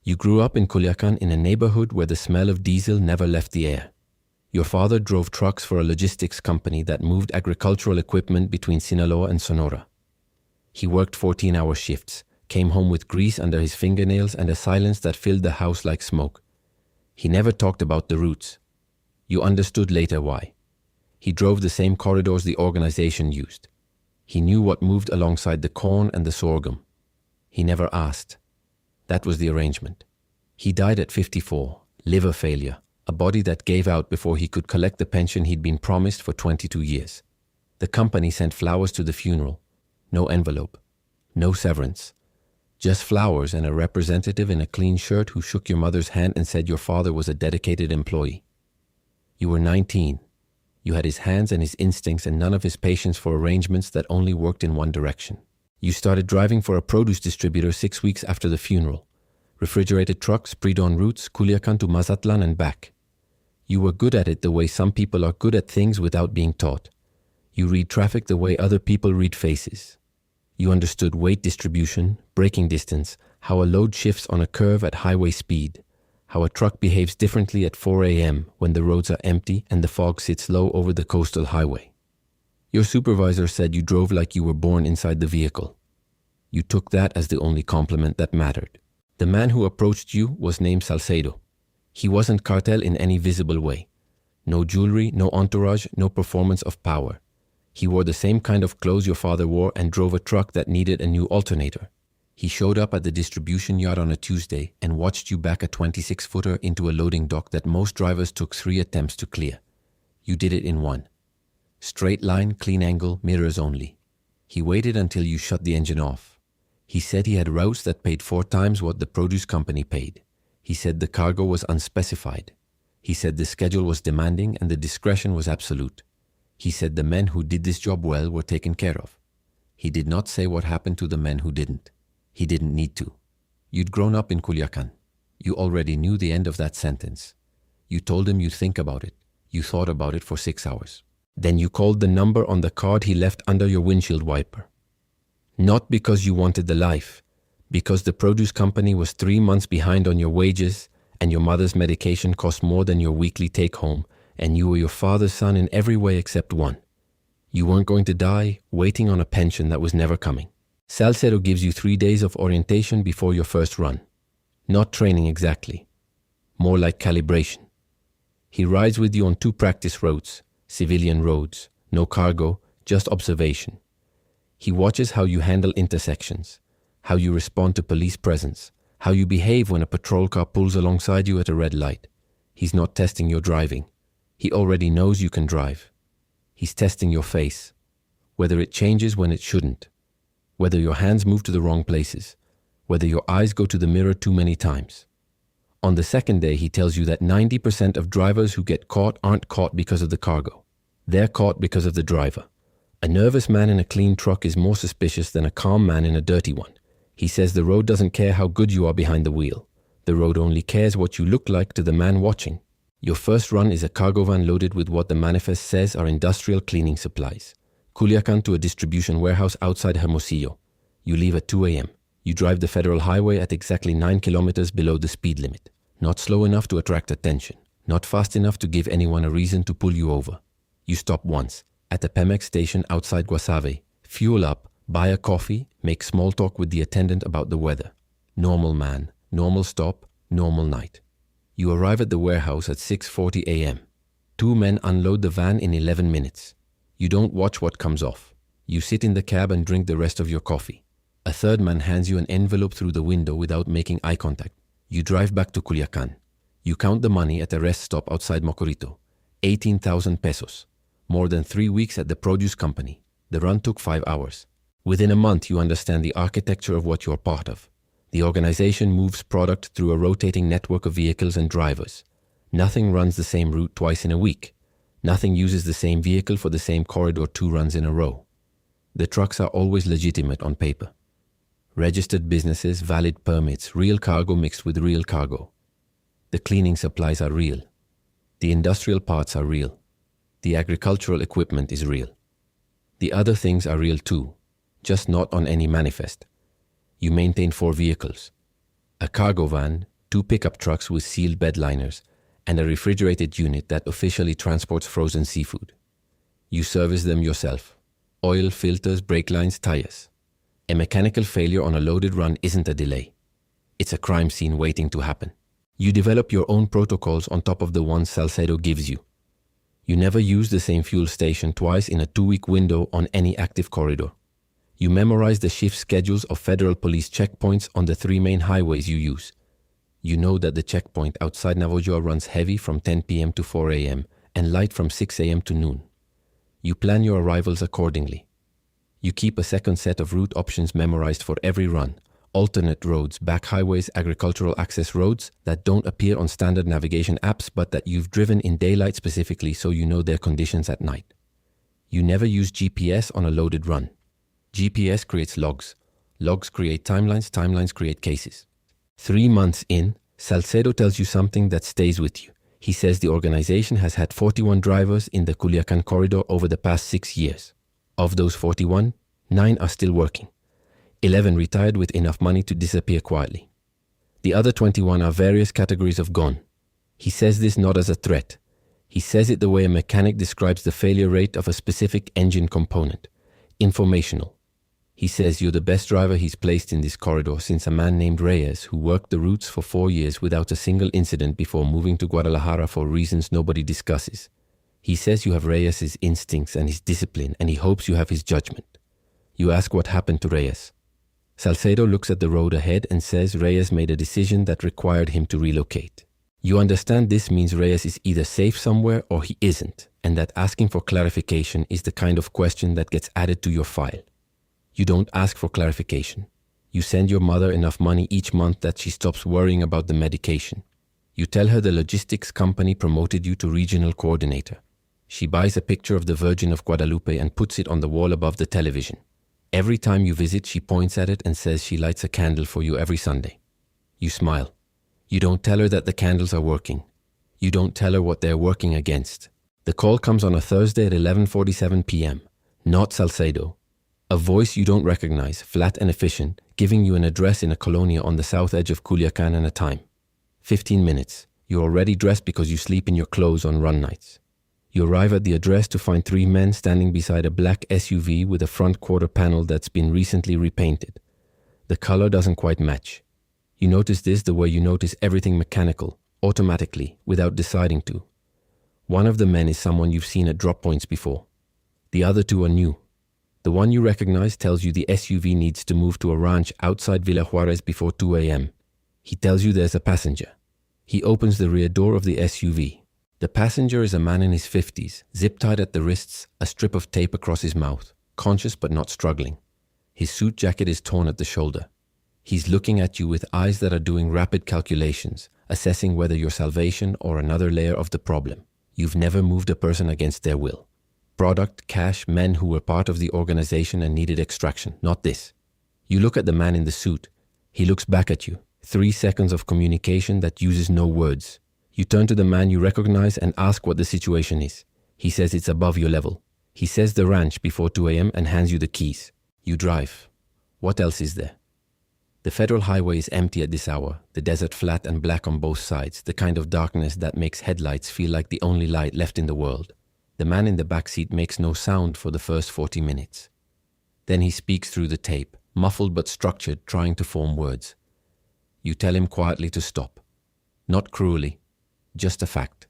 You grew up in Culiacán in a neighborhood where the smell of diesel never left the air. Your father drove trucks for a logistics company that moved agricultural equipment between Sinaloa and Sonora. He worked 14-hour shifts, came home with grease under his fingernails and a silence that filled the house like smoke. He never talked about the routes. You understood later why. He drove the same corridors the organization used. He knew what moved alongside the corn and the sorghum. He never asked. That was the arrangement. He died at 54, liver failure, a body that gave out before he could collect the pension he'd been promised for 22 years. The company sent flowers to the funeral. No envelope. No severance. Just flowers and a representative in a clean shirt who shook your mother's hand and said your father was a dedicated employee. You were 19. You had his hands and his instincts and none of his patience for arrangements that only worked in one direction. You started driving for a produce distributor 6 weeks after the funeral. Refrigerated trucks, pre-dawn routes, Culiacán to Mazatlan and back. You were good at it the way some people are good at things without being taught. You read traffic the way other people read faces. You understood weight distribution, braking distance, how a load shifts on a curve at highway speed, how a truck behaves differently at 4 a.m. when the roads are empty and the fog sits low over the coastal highway. Your supervisor said you drove like you were born inside the vehicle. You took that as the only compliment that mattered. The man who approached you was named Salcedo. He wasn't Cartel in any visible way. No jewelry, no entourage, no performance of power. He wore the same kind of clothes your father wore and drove a truck that needed a new alternator. He showed up at the distribution yard on a Tuesday and watched you back a 26-footer into a loading dock that most drivers took 3 attempts to clear. You did it in 1. Straight line, clean angle, mirrors only. He waited until you shut the engine off. He said he had routes that paid 4 times what the produce company paid. He said the cargo was unspecified. He said the schedule was demanding and the discretion was absolute. He said the men who did this job well were taken care of. He did not say what happened to the men who didn't. He didn't need to. You'd grown up in Culiacán. You already knew the end of that sentence. You told him you'd think about it. You thought about it for 6 hours. Then you called the number on the card he left under your windshield wiper. Not because you wanted the life, because the produce company was 3 months behind on your wages and your mother's medication cost more than your weekly take-home, and you were your father's son in every way except one. You weren't going to die waiting on a pension that was never coming. Salcedo gives you 3 days of orientation before your first run. Not training exactly. More like calibration. He rides with you on 2 practice roads, civilian roads, no cargo, just observation. He watches how you handle intersections, how you respond to police presence, how you behave when a patrol car pulls alongside you at a red light. He's not testing your driving. He already knows you can drive. He's testing your face, whether it changes when it shouldn't, whether your hands move to the wrong places, whether your eyes go to the mirror too many times. On the second day, he tells you that 90% of drivers who get caught aren't caught because of the cargo. They're caught because of the driver. A nervous man in a clean truck is more suspicious than a calm man in a dirty one. He says the road doesn't care how good you are behind the wheel. The road only cares what you look like to the man watching. Your first run is a cargo van loaded with what the manifest says are industrial cleaning supplies. Culiacán to a distribution warehouse outside Hermosillo. You leave at 2 a.m. You drive the federal highway at exactly 9 kilometers below the speed limit. Not slow enough to attract attention. Not fast enough to give anyone a reason to pull you over. You stop once, at the Pemex station outside Guasave. Fuel up, buy a coffee, make small talk with the attendant about the weather. Normal man, normal stop, normal night. You arrive at the warehouse at 6:40 a.m. 2 men unload the van in 11 minutes. You don't watch what comes off. You sit in the cab and drink the rest of your coffee. A third man hands you an envelope through the window without making eye contact. You drive back to Culiacán. You count the money at a rest stop outside Mocorito. 18,000 pesos. More than 3 weeks at the produce company. The run took 5 hours. Within a month, you understand the architecture of what you're part of. The organization moves product through a rotating network of vehicles and drivers. Nothing runs the same route twice in a week. Nothing uses the same vehicle for the same corridor 2 runs in a row. The trucks are always legitimate on paper. Registered businesses, valid permits, real cargo mixed with real cargo. The cleaning supplies are real. The industrial parts are real. The agricultural equipment is real. The other things are real too, just not on any manifest. You maintain 4 vehicles. A cargo van, 2 pickup trucks with sealed bed liners, and a refrigerated unit that officially transports frozen seafood. You service them yourself. Oil, filters, brake lines, tires. A mechanical failure on a loaded run isn't a delay. It's a crime scene waiting to happen. You develop your own protocols on top of the ones Salcedo gives you. You never use the same fuel station twice in a 2-week window on any active corridor. You memorize the shift schedules of federal police checkpoints on the 3 main highways you use. You know that the checkpoint outside Navojoa runs heavy from 10 p.m. to 4 a.m. and light from 6 a.m. to noon. You plan your arrivals accordingly. You keep a second set of route options memorized for every run, alternate roads, back highways, agricultural access roads that don't appear on standard navigation apps but that you've driven in daylight specifically so you know their conditions at night. You never use GPS on a loaded run. GPS creates logs. Logs create timelines, timelines create cases. 3 months in, Salcedo tells you something that stays with you. He says the organization has had 41 drivers in the Culiacán corridor over the past 6 years. Of those 41, 9 are still working. 11 retired with enough money to disappear quietly. The other 21 are various categories of gone. He says this not as a threat. He says it the way a mechanic describes the failure rate of a specific engine component. Informational. He says you're the best driver he's placed in this corridor since a man named Reyes, who worked the routes for 4 years without a single incident before moving to Guadalajara for reasons nobody discusses. He says you have Reyes' instincts and his discipline, and he hopes you have his judgment. You ask what happened to Reyes. Salcedo looks at the road ahead and says Reyes made a decision that required him to relocate. You understand this means Reyes is either safe somewhere or he isn't, and that asking for clarification is the kind of question that gets added to your file. You don't ask for clarification. You send your mother enough money each month that she stops worrying about the medication. You tell her the logistics company promoted you to regional coordinator. She buys a picture of the Virgin of Guadalupe and puts it on the wall above the television. Every time you visit, she points at it and says she lights a candle for you every Sunday. You smile. You don't tell her that the candles are working. You don't tell her what they're working against. The call comes on a Thursday at 11:47 p.m. Not Salcedo. A voice you don't recognize, flat and efficient, giving you an address in a colonia on the south edge of Culiacán and a time. 15 minutes. You're already dressed because you sleep in your clothes on run nights. You arrive at the address to find 3 men standing beside a black SUV with a front quarter panel that's been recently repainted. The color doesn't quite match. You notice this the way you notice everything mechanical, automatically, without deciding to. One of the men is someone you've seen at drop points before. The other 2 are new. The one you recognize tells you the SUV needs to move to a ranch outside Villa Juarez before 2 a.m. He tells you there's a passenger. He opens the rear door of the SUV. The passenger is a man in his 50s, zip-tied at the wrists, a strip of tape across his mouth, conscious but not struggling. His suit jacket is torn at the shoulder. He's looking at you with eyes that are doing rapid calculations, assessing whether you're salvation or another layer of the problem. You've never moved a person against their will. Product, cash, men who were part of the organization and needed extraction, not this. You look at the man in the suit. He looks back at you. 3 seconds of communication that uses no words. You turn to the man you recognize and ask what the situation is. He says it's above your level. He says the ranch before 2 a.m. and hands you the keys. You drive. What else is there? The federal highway is empty at this hour, the desert flat and black on both sides, the kind of darkness that makes headlights feel like the only light left in the world. The man in the back seat makes no sound for the first 40 minutes. Then he speaks through the tape, muffled but structured, trying to form words. You tell him quietly to stop. Not cruelly, just a fact.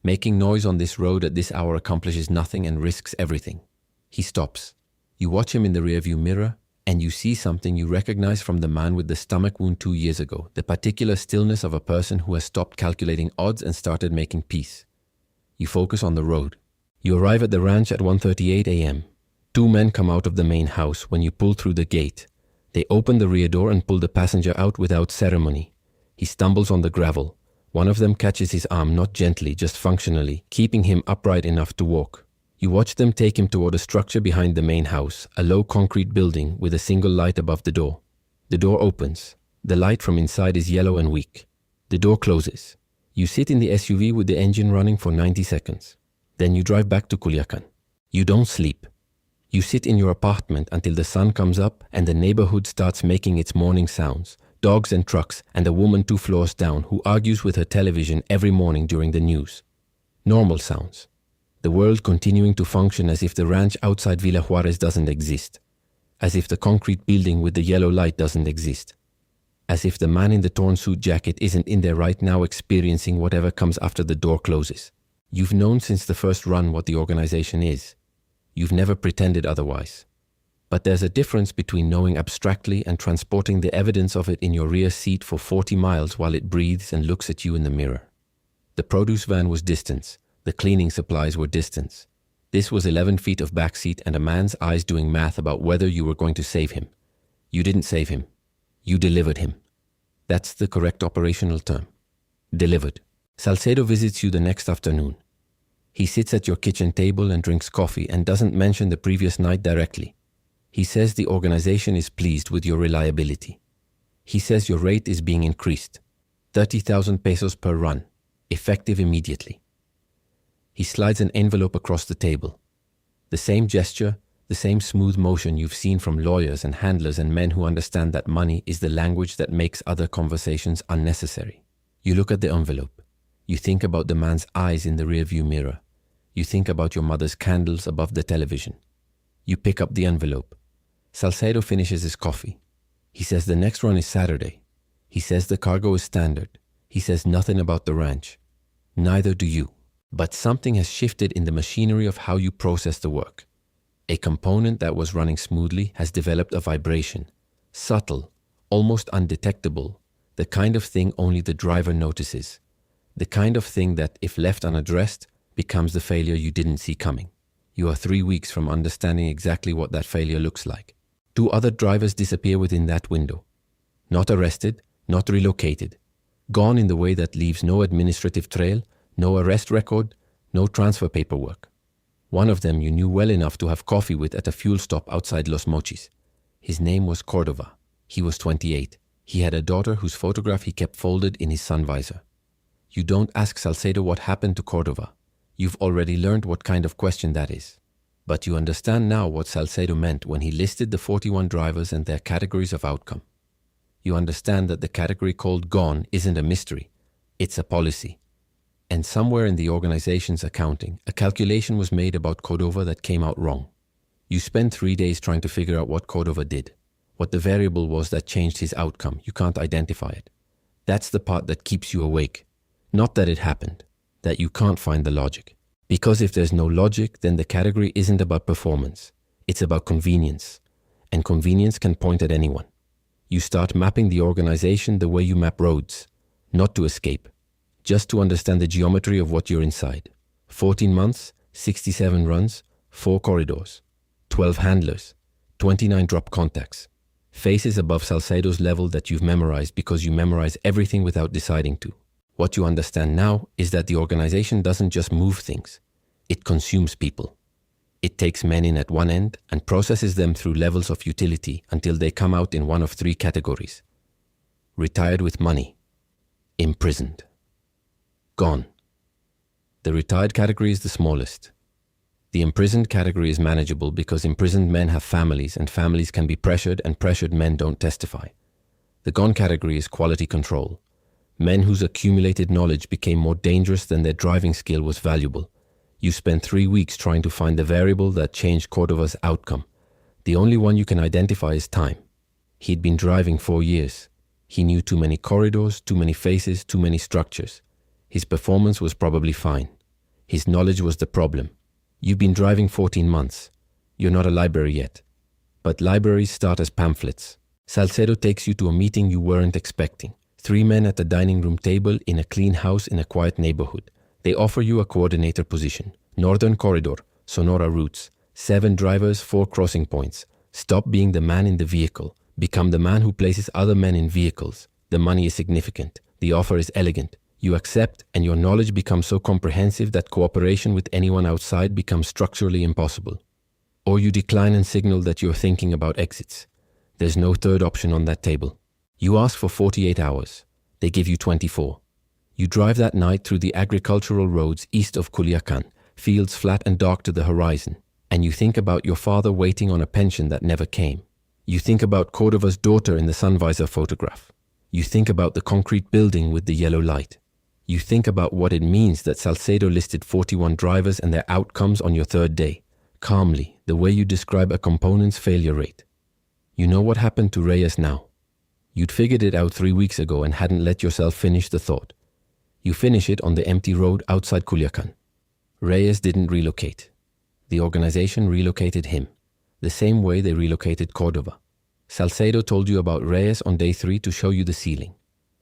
Making noise on this road at this hour accomplishes nothing and risks everything. He stops. You watch him in the rearview mirror, and you see something you recognize from the man with the stomach wound 2 years ago, the particular stillness of a person who has stopped calculating odds and started making peace. You focus on the road. You arrive at the ranch at 1:38 a.m. 2 men come out of the main house when you pull through the gate. They open the rear door and pull the passenger out without ceremony. He stumbles on the gravel. One of them catches his arm, not gently, just functionally, keeping him upright enough to walk. You watch them take him toward a structure behind the main house, a low concrete building with a single light above the door. The door opens. The light from inside is yellow and weak. The door closes. You sit in the SUV with the engine running for 90 seconds. Then you drive back to Culiacán. You don't sleep. You sit in your apartment until the sun comes up and the neighborhood starts making its morning sounds. dogs and trucks, and a woman 2 floors down who argues with her television every morning during the news. Normal sounds. The world continuing to function as if the ranch outside Villa Juarez doesn't exist. As if the concrete building with the yellow light doesn't exist. As if the man in the torn suit jacket isn't in there right now experiencing whatever comes after the door closes. You've known since the first run what the organization is. You've never pretended otherwise. But there's a difference between knowing abstractly and transporting the evidence of it in your rear seat for 40 miles while it breathes and looks at you in the mirror. The produce van was distance. The cleaning supplies were distance. This was 11 feet of backseat and a man's eyes doing math about whether you were going to save him. You didn't save him. You delivered him. That's the correct operational term. Delivered. Salcedo visits you the next afternoon. He sits at your kitchen table and drinks coffee and doesn't mention the previous night directly. He says the organization is pleased with your reliability. He says your rate is being increased. 30,000 pesos per run, effective immediately. He slides an envelope across the table. The same gesture, the same smooth motion you've seen from lawyers and handlers and men who understand that money is the language that makes other conversations unnecessary. You look at the envelope. You think about the man's eyes in the rearview mirror. You think about your mother's candles above the television. You pick up the envelope. Salcedo finishes his coffee. He says the next run is Saturday. He says the cargo is standard. He says nothing about the ranch. Neither do you. But something has shifted in the machinery of how you process the work. A component that was running smoothly has developed a vibration. Subtle, almost undetectable, the kind of thing only the driver notices. The kind of thing that, if left unaddressed, becomes the failure you didn't see coming. You are 3 weeks from understanding exactly what that failure looks like. 2 other drivers disappear within that window. Not arrested, not relocated. Gone in the way that leaves no administrative trail, no arrest record, no transfer paperwork. One of them you knew well enough to have coffee with at a fuel stop outside Los Mochis. His name was Cordova. He was 28. He had a daughter whose photograph he kept folded in his sun visor. You don't ask Salcedo what happened to Cordova. You've already learned what kind of question that is. But you understand now what Salcedo meant when he listed the 41 drivers and their categories of outcome. You understand that the category called gone isn't a mystery. It's a policy. And somewhere in the organization's accounting, a calculation was made about Cordova that came out wrong. You spent 3 days trying to figure out what Cordova did, what the variable was that changed his outcome. You can't identify it. That's the part that keeps you awake. Not that it happened, that you can't find the logic. Because if there's no logic, then the category isn't about performance. It's about convenience. And convenience can point at anyone. You start mapping the organization the way you map roads, not to escape. Just to understand the geometry of what you're inside. 14 months, 67 runs, 4 corridors, 12 handlers, 29 drop contacts. Faces above Salcedo's level that you've memorized because you memorize everything without deciding to. What you understand now is that the organization doesn't just move things. It consumes people. It takes men in at one end and processes them through levels of utility until they come out in one of 3 categories. Retired with money. Imprisoned. Gone. The retired category is the smallest. The imprisoned category is manageable because imprisoned men have families and families can be pressured and pressured men don't testify. The gone category is quality control. Men whose accumulated knowledge became more dangerous than their driving skill was valuable. You spent 3 weeks trying to find the variable that changed Cordova's outcome. The only one you can identify is time. He'd been driving 4 years. He knew too many corridors, too many faces, too many structures. His performance was probably fine. His knowledge was the problem. You've been driving 14 months. You're not a library yet. But libraries start as pamphlets. Salcedo takes you to a meeting you weren't expecting. 3 men at the dining room table in a clean house in a quiet neighborhood. They offer you a coordinator position. Northern Corridor, Sonora routes. 7 drivers, 4 crossing points. Stop being the man in the vehicle. Become the man who places other men in vehicles. The money is significant. The offer is elegant. You accept, and your knowledge becomes so comprehensive that cooperation with anyone outside becomes structurally impossible. Or you decline and signal that you're thinking about exits. There's no third option on that table. You ask for 48 hours. They give you 24. You drive that night through the agricultural roads east of Culiacán, fields flat and dark to the horizon, and you think about your father waiting on a pension that never came. You think about Cordova's daughter in the sun visor photograph. You think about the concrete building with the yellow light. You think about what it means that Salcedo listed 41 drivers and their outcomes on your third day, calmly, the way you describe a component's failure rate. You know what happened to Reyes now. You'd figured it out 3 weeks ago and hadn't let yourself finish the thought. You finish it on the empty road outside Culiacán. Reyes didn't relocate. The organization relocated him, the same way they relocated Cordova. Salcedo told you about Reyes on day 3 to show you the ceiling.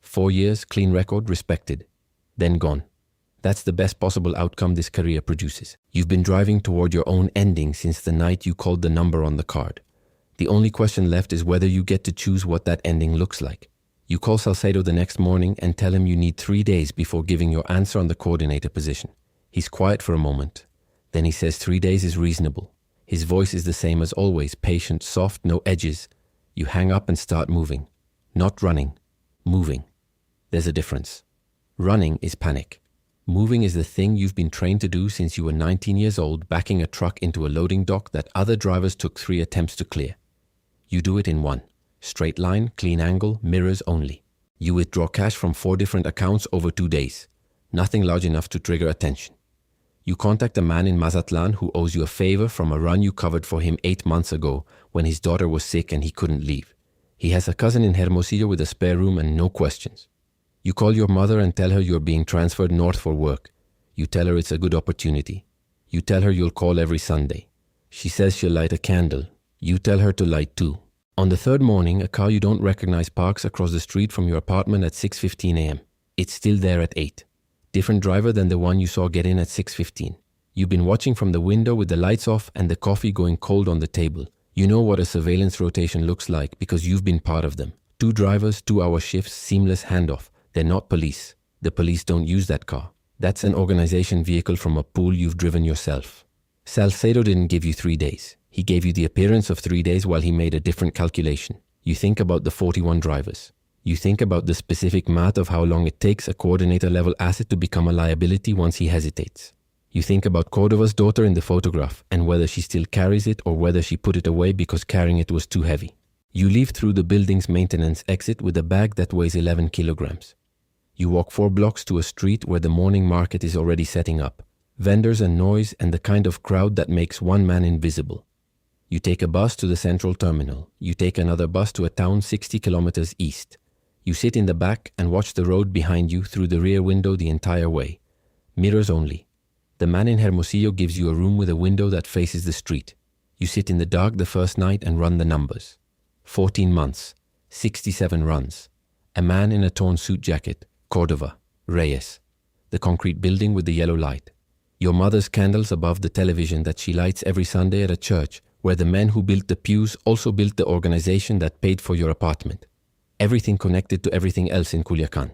4 years, clean record, respected. Then gone. That's the best possible outcome this career produces. You've been driving toward your own ending since the night you called the number on the card. The only question left is whether you get to choose what that ending looks like. You call Salcedo the next morning and tell him you need 3 days before giving your answer on the coordinator position. He's quiet for a moment. Then he says 3 days is reasonable. His voice is the same as always, patient, soft, no edges. You hang up and start moving. Not running, moving. There's a difference. Running is panic. Moving is the thing you've been trained to do since you were 19 years old, backing a truck into a loading dock that other drivers took 3 attempts to clear. You do it in 1. Straight line, clean angle, mirrors only. You withdraw cash from 4 different accounts over 2 days. Nothing large enough to trigger attention. You contact a man in Mazatlan who owes you a favor from a run you covered for him 8 months ago when his daughter was sick and he couldn't leave. He has a cousin in Hermosillo with a spare room and no questions. You call your mother and tell her you're being transferred north for work. You tell her it's a good opportunity. You tell her you'll call every Sunday. She says she'll light a candle. You tell her to light 2. On the 3rd morning, a car you don't recognize parks across the street from your apartment at 6:15 a.m. It's still there at 8. Different driver than the one you saw get in at 6:15. You've been watching from the window with the lights off and the coffee going cold on the table. You know what a surveillance rotation looks like because you've been part of them. 2 drivers, 2-hour shifts, seamless handoff. They're not police. The police don't use that car. That's an organization vehicle from a pool you've driven yourself. Salcedo didn't give you 3 days. He gave you the appearance of 3 days while he made a different calculation. You think about the 41 drivers. You think about the specific math of how long it takes a coordinator-level asset to become a liability once he hesitates. You think about Cordova's daughter in the photograph and whether she still carries it or whether she put it away because carrying it was too heavy. You leave through the building's maintenance exit with a bag that weighs 11 kilograms. You walk 4 blocks to a street where the morning market is already setting up. Vendors and noise and the kind of crowd that makes one man invisible. You take a bus to the central terminal. You take another bus to a town 60 kilometers east. You sit in the back and watch the road behind you through the rear window the entire way. Mirrors only. The man in Hermosillo gives you a room with a window that faces the street. You sit in the dark the first night and run the numbers. 14 months, 67 runs. A man in a torn suit jacket, Cordova, Reyes. The concrete building with the yellow light. Your mother's candles above the television that she lights every Sunday at a church where the men who built the pews also built the organization that paid for your apartment. Everything connected to everything else in Culiacán.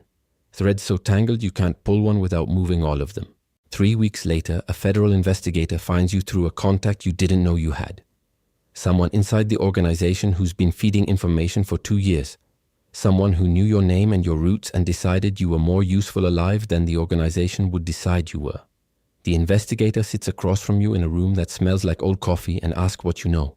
Threads so tangled you can't pull one without moving all of them. 3 weeks later, a federal investigator finds you through a contact you didn't know you had. Someone inside the organization who's been feeding information for 2 years. Someone who knew your name and your roots and decided you were more useful alive than the organization would decide you were. The investigator sits across from you in a room that smells like old coffee and asks what you know.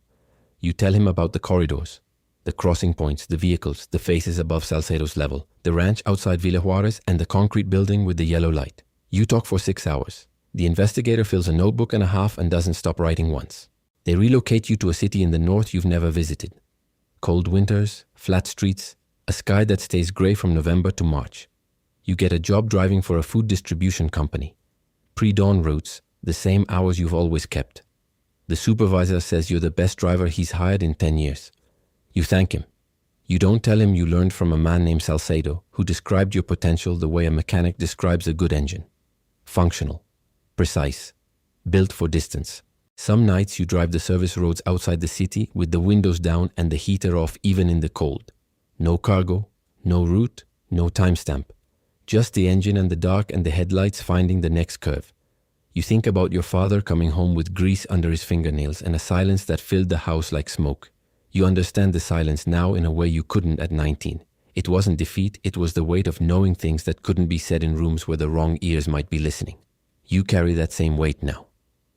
You tell him about the corridors, the crossing points, the vehicles, the faces above Salcedo's level, the ranch outside Villa Juarez, and the concrete building with the yellow light. You talk for 6 hours. The investigator fills a notebook and a half and doesn't stop writing once. They relocate you to a city in the north you've never visited. Cold winters, flat streets, a sky that stays gray from November to March. You get a job driving for a food distribution company. Pre-dawn routes, the same hours you've always kept. The supervisor says you're the best driver he's hired in 10 years. You thank him. You don't tell him you learned from a man named Salcedo, who described your potential the way a mechanic describes a good engine. Functional, precise, built for distance. Some nights you drive the service roads outside the city with the windows down and the heater off even in the cold. No cargo, no route, no timestamp. Just the engine and the dark and the headlights finding the next curve. You think about your father coming home with grease under his fingernails and a silence that filled the house like smoke. You understand the silence now in a way you couldn't at 19. It wasn't defeat, it was the weight of knowing things that couldn't be said in rooms where the wrong ears might be listening. You carry that same weight now.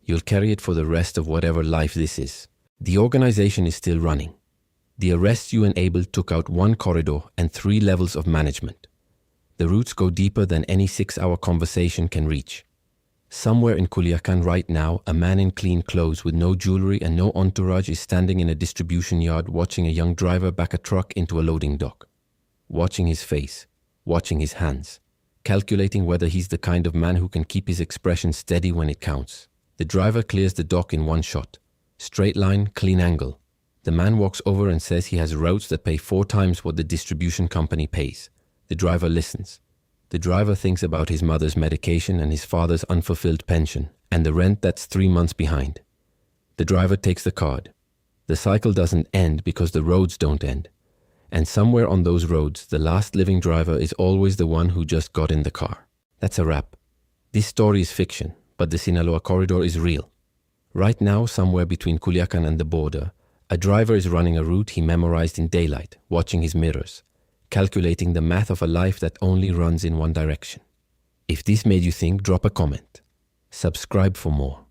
You'll carry it for the rest of whatever life this is. The organization is still running. The arrests you enabled took out 1 corridor and 3 levels of management. The roots go deeper than any 6-hour conversation can reach. Somewhere in Culiacán right now, a man in clean clothes with no jewelry and no entourage is standing in a distribution yard watching a young driver back a truck into a loading dock. Watching his face, watching his hands, calculating whether he's the kind of man who can keep his expression steady when it counts. The driver clears the dock in 1 shot. Straight line, clean angle. The man walks over and says he has routes that pay 4 times what the distribution company pays. The driver listens. The driver thinks about his mother's medication and his father's unfulfilled pension, and the rent that's 3 months behind. The driver takes the card. The cycle doesn't end because the roads don't end. And somewhere on those roads, the last living driver is always the one who just got in the car. That's a wrap. This story is fiction, but the Sinaloa corridor is real. Right now, somewhere between Culiacán and the border, a driver is running a route he memorized in daylight, watching his mirrors, calculating the math of a life that only runs in one direction. If this made you think, drop a comment. Subscribe for more.